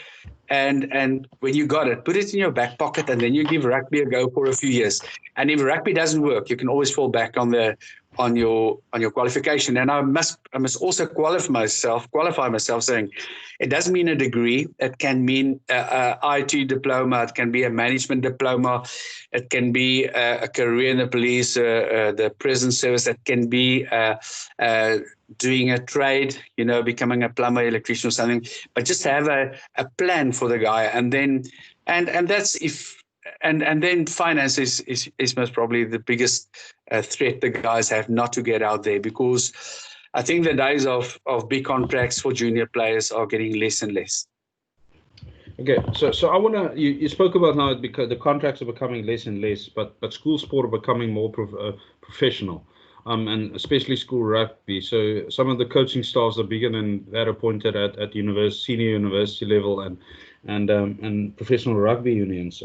[SPEAKER 2] and when you got it, put it in your back pocket, and then you give rugby a go for a few years. And if rugby doesn't work, you can always fall back on the on your qualification. And I must also qualify myself saying it doesn't mean a degree. It can mean a IT diploma. It can be a management diploma. It can be a career in the police, the prison service. It can be doing a trade, becoming a plumber, electrician or something, but just have a plan for the guy. And then, and that's if, and then finance is most probably the biggest threat the guys have not to get out there, because I think the days of big contracts for junior players are getting less and less.
[SPEAKER 1] Okay, so I want to, you spoke about how because the contracts are becoming less and less, but school sport are becoming more professional, and especially school rugby. So some of the coaching staffs are bigger than that appointed at senior university level and professional rugby unions.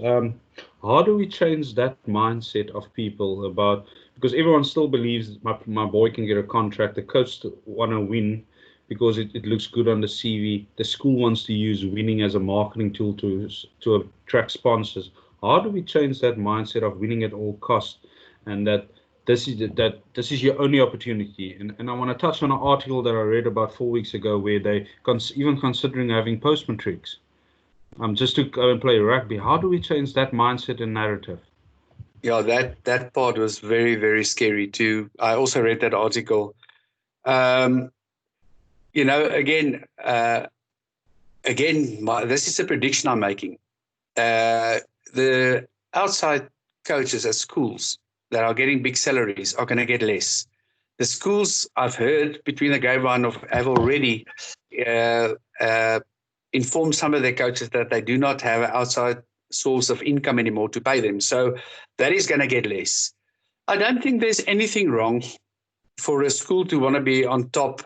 [SPEAKER 1] How do we change that mindset of people about, because everyone still believes my boy can get a contract, the coach want to win because it looks good on the CV. The school wants to use winning as a marketing tool to attract sponsors. How do we change that mindset of winning at all costs, and that this is your only opportunity? And I want to touch on an article that I read about 4 weeks ago where they even considering having post-matrics just to go and play rugby. How do we change that mindset and narrative?
[SPEAKER 2] Yeah, that part was very, very scary too. I also read that article. Again, this is a prediction I'm making. The outside coaches at schools that are getting big salaries are going to get less. The schools, I've heard between the grapevine, have already informed some of their coaches that they do not have an outside source of income anymore to pay them. So that is going to get less. I don't think there's anything wrong for a school to want to be on top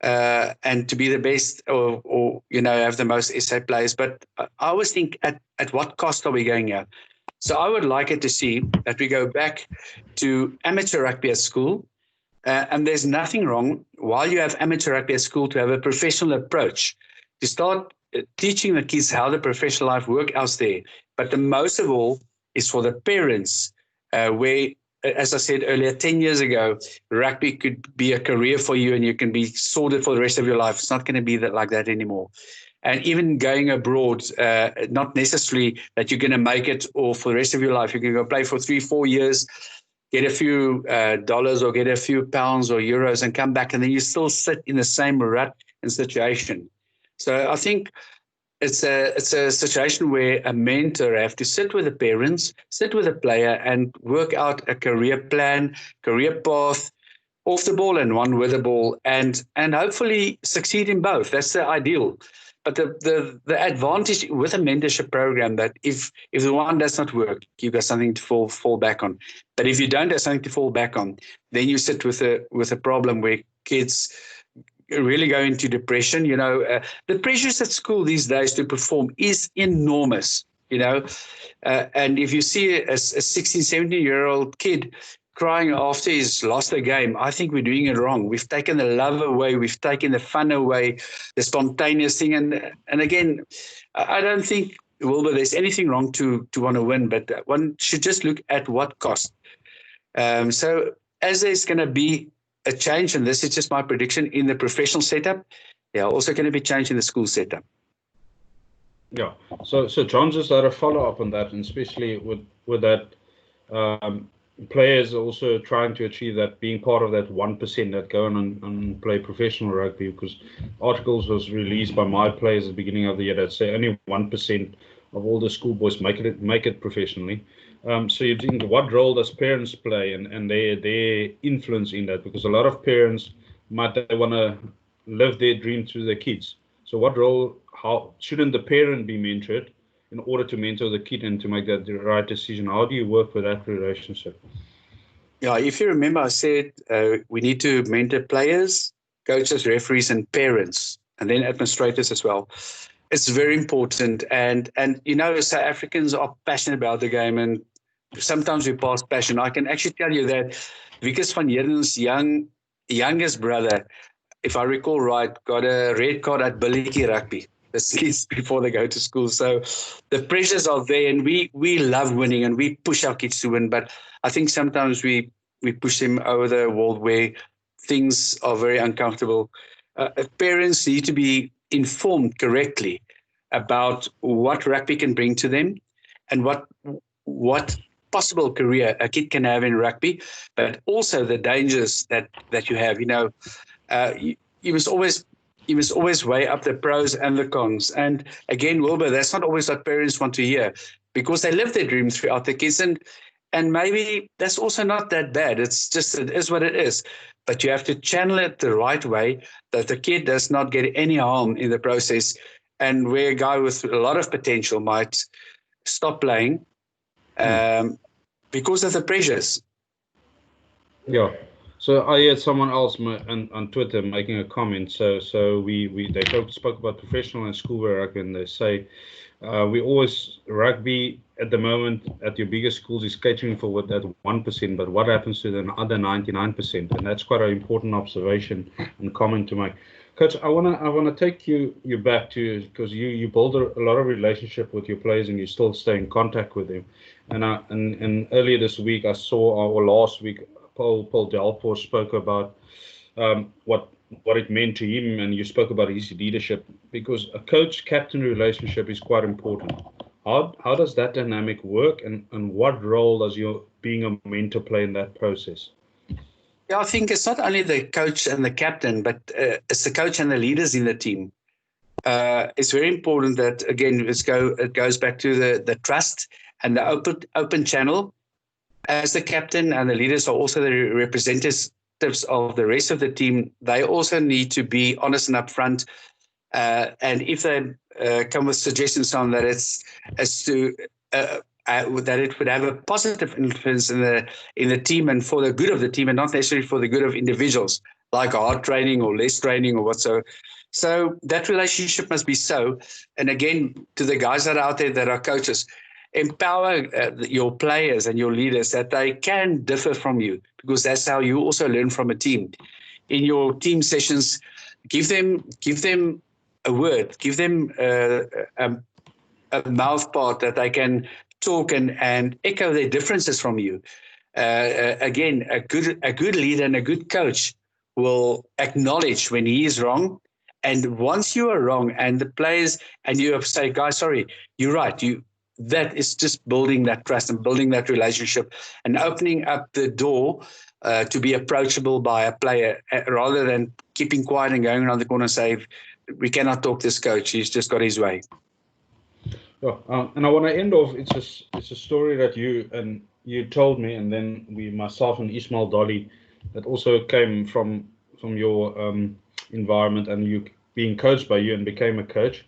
[SPEAKER 2] and to be the best or have the most SA players. But I always think at what cost are we going at? So I would like it to see that we go back to amateur rugby at school. And there's nothing wrong while you have amateur rugby at school to have a professional approach, to start teaching the kids how the professional life works out there. But the most of all is for the parents, where, as I said earlier, 10 years ago, rugby could be a career for you and you can be sorted for the rest of your life. It's not going to be like that anymore. And even going abroad, not necessarily that you're going to make it or for the rest of your life. You can go play for 3-4 years, get a few dollars or get a few pounds or euros and come back, and then you still sit in the same rut and situation. So I think it's a situation where a mentor have to sit with the parents, sit with the player, and work out a career plan, career path, off the ball and one with the ball, and hopefully succeed in both. That's the ideal. But the advantage with a mentorship program, that if the one does not work, you've got something to fall back on. But if you don't have something to fall back on, then you sit with a problem where kids really go into depression. The pressures at school these days to perform is enormous. And if you see a 16, 17-year-old kid crying after he's lost a game, I think we're doing it wrong. We've taken the love away. We've taken the fun away, the spontaneous thing. And again, I don't think, Wilbur, there's anything wrong to want to win, but one should just look at what cost. So as there's going to be a change, and this is just my prediction, in the professional setup, there are also going to be change in the school setup.
[SPEAKER 1] Yeah. So John just had a follow-up on that, and especially with that players also trying to achieve that, being part of that 1% that go on and play professional rugby, because articles was released by my players at the beginning of the year that say only 1% of all the schoolboys make it professionally. So you think, what role does parents play and their influence in that? Because a lot of parents want to live their dream through their kids. So what role, how shouldn't the parent be mentored in order to mentor the kid and to make that the right decision? How do you work with that relationship?
[SPEAKER 2] Yeah, if you remember, I said we need to mentor players, coaches, referees, and parents, and then administrators as well. It's very important. And South Africans are passionate about the game, and sometimes we pass passion. I can actually tell you that Wikus van Heerden's youngest brother, if I recall right, got a red card at Billetjie Rugby. The kids before they go to school. So the pressures are there, and we love winning and we push our kids to win. But I think sometimes we we push them over the wall where things are very uncomfortable. Parents need to be informed correctly about what rugby can bring to them and what possible career a kid can have in rugby, but also the dangers that you have. You must always weigh up the pros and the cons. And again, Wilbur, that's not always what parents want to hear, because they live their dreams throughout the kids, and maybe that's also not that bad. It's just, it is what it is. But you have to channel it the right way, that the kid does not get any harm in the process, and where a guy with a lot of potential might stop playing because of the pressures.
[SPEAKER 1] Yeah. So I heard someone else on Twitter making a comment. So they spoke about professional and schoolwear rugby, and they say we always rugby at the moment at your bigger schools is catering for that 1%, but what happens to the other 99%? And that's quite an important observation and comment to make. Coach, I wanna take you back to, because you build a lot of relationship with your players and you still stay in contact with them. And earlier this week I saw, or last week, Paul Delport spoke about what it meant to him, and you spoke about his leadership, because a coach-captain relationship is quite important. How does that dynamic work, and what role does your being a mentor play in that process?
[SPEAKER 2] Yeah, I think it's not only the coach and the captain, but it's the coach and the leaders in the team. It's very important that, again, it goes back to the trust and the open channel. As the captain and the leaders are also the representatives of the rest of the team, they also need to be honest and upfront. And if they come with suggestions on that, that it would have a positive influence in the team and for the good of the team, and not necessarily for the good of individuals, like hard training or less training or whatsoever. So that relationship must be so. And again, to the guys that are out there that are coaches, empower your players and your leaders that they can differ from you, because that's how you also learn from a team. In your team sessions, give them a word, give them a mouth part that they can talk and echo their differences from you. Again, a good leader and a good coach will acknowledge when he is wrong. And once you are wrong and the players, and you say, guys, sorry, you're right. That is just building that trust and building that relationship and opening up the door to be approachable by a player, rather than keeping quiet and going around the corner and say, we cannot talk this coach, he's just got his way.
[SPEAKER 1] Yeah, and I want to end off. It's a story that you told me, and then myself and Ismail Dolly, that also came from your environment, and you being coached by you and became a coach.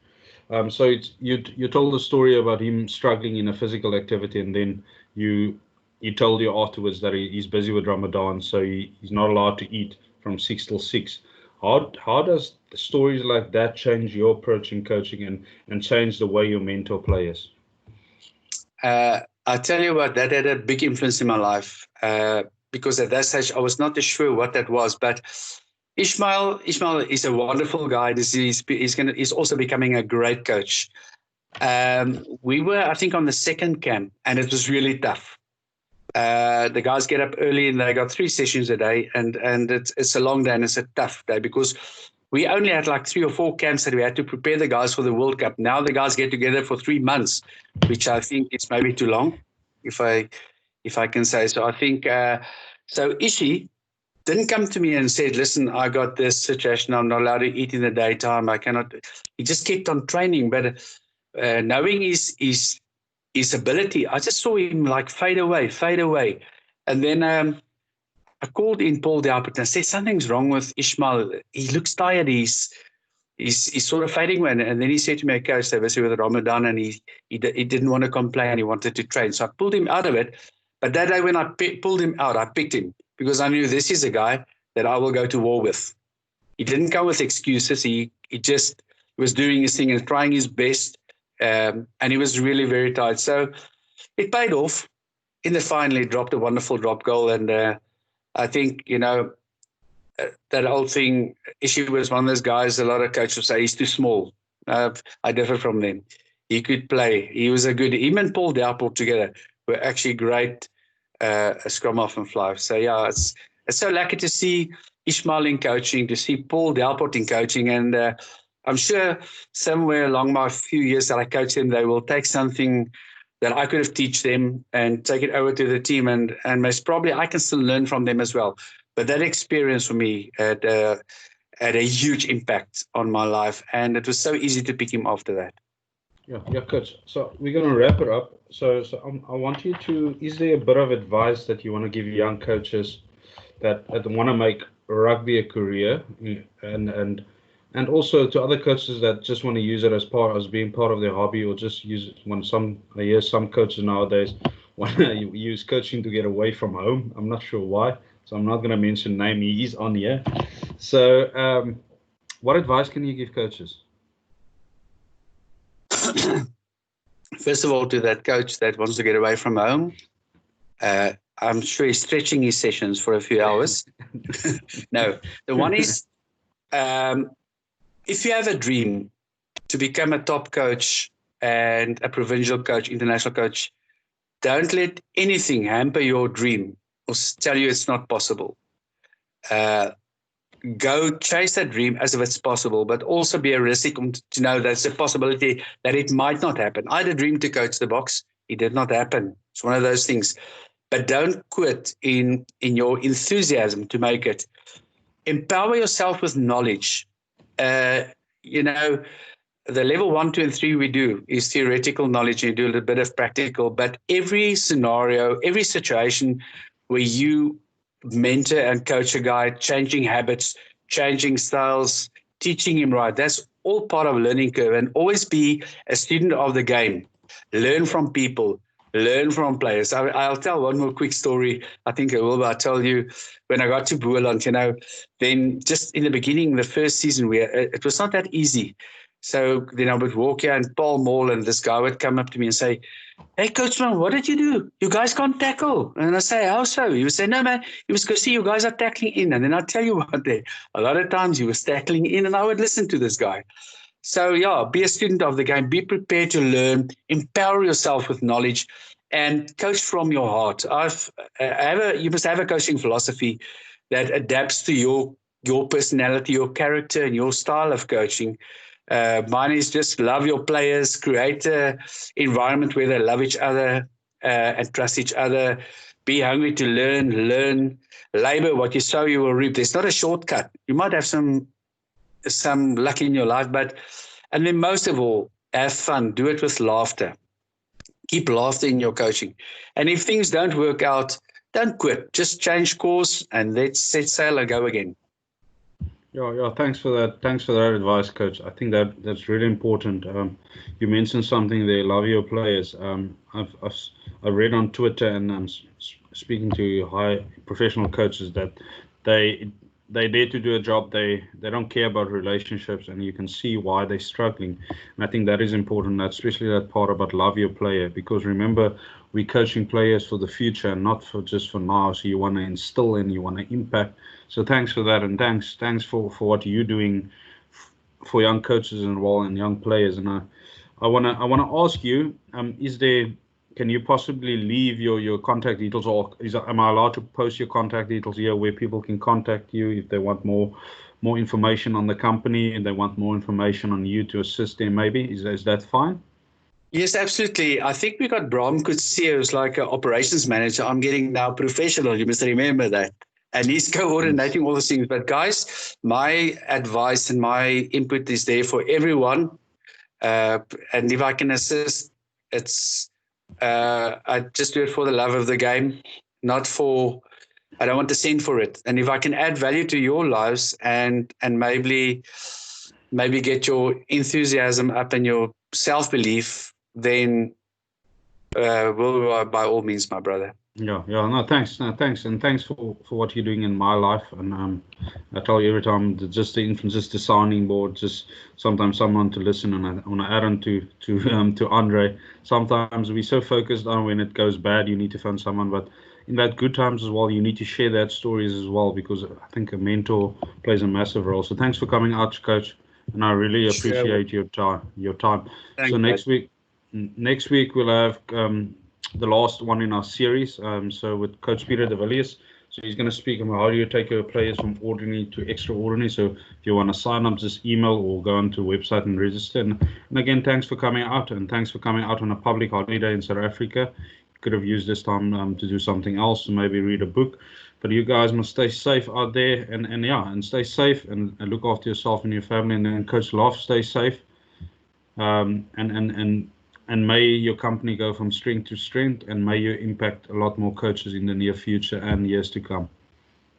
[SPEAKER 1] So you told the story about him struggling in a physical activity, and then he told you afterwards that he's busy with Ramadan, so he's not allowed to eat from 6 till 6. How does stories like that change your approach in coaching and change the way you mentor players?
[SPEAKER 2] I tell you what, that had a big influence in my life, because at that stage I was not too sure what that was. But Ismail is a wonderful guy. He's also becoming a great coach. We were, I think, on the second camp, and it was really tough. The guys get up early and they got 3 sessions a day, and it's a long day and it's a tough day, because we only had like 3 or 4 camps that we had to prepare the guys for the World Cup. Now the guys get together for 3 months, which I think is maybe too long, if I can say so. I think so. Ishi didn't come to me and said, listen, I got this situation, I'm not allowed to eat in the daytime, I cannot. He just kept on training, but knowing his ability, I just saw him like fade away. And then I called in Paul Delport and I said, something's wrong with Ismail. He looks tired. He's sort of fading away. And then he said to me, coach, they were busy with Ramadan, and he didn't want to complain. He wanted to train. So I pulled him out of it. But that day when I pulled him out, I picked him, because I knew this is a guy that I will go to war with. He didn't come with excuses. He just was doing his thing and trying his best. And he was really very tired. So it paid off. In the final, he dropped a wonderful drop goal. And I think, that whole thing, Ishi was one of those guys, a lot of coaches say he's too small. I differ from them. He could play. He was him and Paul Delport together were actually great a scrum off and fly. So yeah, it's so lucky to see Ishmael in coaching, to see Paul Delport in coaching, and I'm sure somewhere along my few years that I coach them, they will take something that I could have teach them and take it over to the team, and most probably I can still learn from them as well. But that experience for me had a huge impact on my life, and it was so easy to pick him after that.
[SPEAKER 1] Yeah, coach. So we're going to wrap it up. So I want you to, is there a bit of advice that you want to give young coaches that want to make rugby a career, and also to other coaches that just want to use it as being part of their hobby, or just use it when I hear some coaches nowadays want to use coaching to get away from home. I'm not sure why, so I'm not going to mention name. He is on here. So what advice can you give coaches?
[SPEAKER 2] First of all, to that coach that wants to get away from home, I'm sure he's stretching his sessions for a few hours. No, the one is, if you have a dream to become a top coach and a provincial coach, international coach, don't let anything hamper your dream or tell you it's not possible. Go chase that dream as if it's possible, but also be realistic to know there's a possibility that it might not happen. I had a dream to coach the box. It did not happen. It's one of those things. But don't quit in your enthusiasm to make it. Empower yourself with knowledge. You know, the level 1, 2, and 3 we do is theoretical knowledge, and you do a little bit of practical. But every scenario, every situation where you mentor and coach a guy, changing habits, changing styles, teaching him right, that's all part of a learning curve. And always be a student of the game. Learn from people. Learn from players. I'll tell one more quick story. I think I will, but I'll tell you, when I got to Boerland, then just in the beginning, the first season, it was not that easy. So then I would walk here and Paul Mall, and this guy would come up to me and say, "Hey, Coach Man, what did you do? You guys can't tackle." And I say, "How so?" He would say, "No, man, you must go see you guys are tackling in." And then I'll tell you what, a lot of times he was tackling in, and I would listen to this guy. So yeah, be a student of the game, be prepared to learn, empower yourself with knowledge, and coach from your heart. You must have a coaching philosophy that adapts to your personality, your character, and your style of coaching. Mine is just love your players, create an environment where they love each other and trust each other. Be hungry to learn, labor what you sow, you will reap. There's not a shortcut. You might have some luck in your life, and then most of all, have fun. Do it with laughter. Keep laughter in your coaching. And if things don't work out, don't quit. Just change course and let's set sail and go again.
[SPEAKER 1] Yeah. Thanks for that. Thanks for that advice, Coach. I think that's really important. You mentioned something there. Love your players. I've read on Twitter, and I'm speaking to high professional coaches that they dare to do a job. They don't care about relationships, and you can see why they're struggling. And I think that is important, especially that part about love your player, because remember, we're coaching players for the future, and not just for now. So you want to instill and you want to impact. So thanks for that, and thanks for what you're doing for young coaches as well and young players. And I wanna ask you, can you possibly leave your contact details, or am I allowed to post your contact details here where people can contact you if they want more information on the company and they want more information on you to assist them? Maybe is that fine?
[SPEAKER 2] Yes, absolutely. I think we got Bram Kutsia, who's like an operations manager. I'm getting now professional. You must remember that. And he's coordinating all those things. But guys, my advice and my input is there for everyone. And if I can assist, I just do it for the love of the game, I don't want to send for it. And if I can add value to your lives and maybe get your enthusiasm up and your self-belief, then will by all means, my brother.
[SPEAKER 1] Yeah. No, thanks. And thanks for what you're doing in my life. And I tell you every time, just the influence, just the sounding board, just sometimes someone to listen. And I want to add on to Andre. Sometimes we're so focused on when it goes bad, you need to find someone. But in that good times as well, you need to share that stories as well, because I think a mentor plays a massive role. So thanks for coming out, Coach. And I really appreciate your time.
[SPEAKER 2] Thanks,
[SPEAKER 1] so next week we'll have the last one in our series. So with Coach Peter de Villiers. So he's going to speak about how do you take your players from ordinary to extraordinary. So if you want to sign up, just email or go onto the website and register. And again, thanks for coming out, and thanks for coming out on a public holiday in South Africa. You could have used this time to do something else, maybe read a book. But you guys must stay safe out there, and stay safe and look after yourself and your family. And then Coach Eloff, stay safe. And may your company go from strength to strength, and may you impact a lot more coaches in the near future and years to come.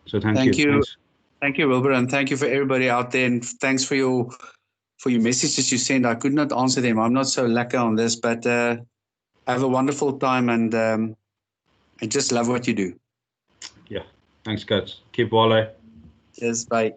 [SPEAKER 1] So thank you. Thanks.
[SPEAKER 2] Thank you, Wilbur, and thank you for everybody out there, and thanks for your messages you sent. I could not answer them. I'm not so lucky on this, but have a wonderful time, and I just love what you do.
[SPEAKER 1] Yeah. Thanks, Coach. Keep Wale.
[SPEAKER 2] Cheers. Bye.